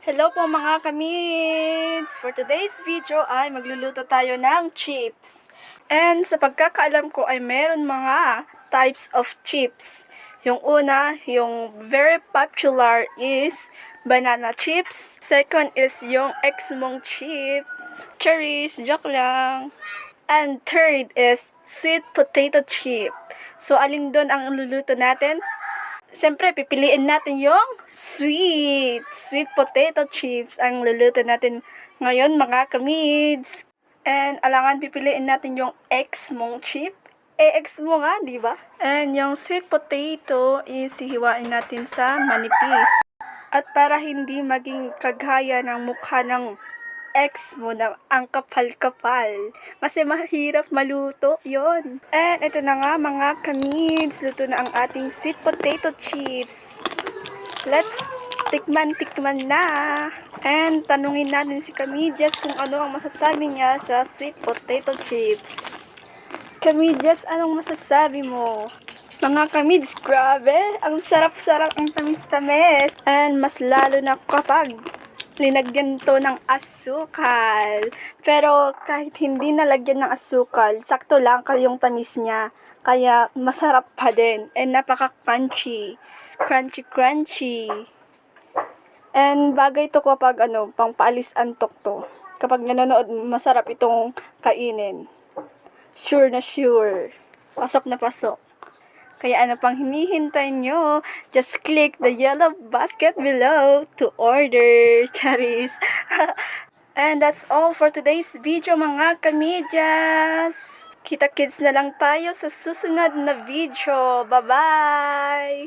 Hello po mga kamids! For today's video ay magluluto tayo ng chips. And sa pagkakaalam ko ay meron mga types of chips. Yung una, yung very popular is banana chips. Second is yung Exmong chip. Cherries, joke lang. And third is sweet potato chip. So alin doon ang luluto natin? Siyempre, pipiliin natin yung sweet potato chips ang luluto natin ngayon mga kamids. And alangan pipiliin natin yung Exmong chip. Ex mo nga, di ba? And yung sweet potato is hihiwain natin sa manipis. At para hindi maging kagaya ng mukha ng ex mo na ang kapal-kapal. Kasi mahirap maluto yon. And ito na nga mga kamids, luto na ang ating sweet potato chips. Let's tikman na. And tanungin natin si Kamidyas kung ano ang masasabi niya sa sweet potato chips. Kamidyas, anong masasabi mo? Mga kamids, grabe! Ang sarap-sarap, ang tamis-tamis. And mas lalo na kapag linagyan to ng asukal. Pero kahit hindi nalagyan ng asukal, sakto lang yung tamis niya. Kaya masarap pa din. And napaka-crunchy. Crunchy. And bagay to kapag pang paalis antok to. Kapag nanonood, masarap itong kainin. Sure na sure. Pasok na pasok. Kaya ano pang hinihintay nyo? Just click the yellow basket below to order. Charis. And that's all for today's video mga kamidyas. Kita-kits na lang tayo sa susunod na video. Bye-bye!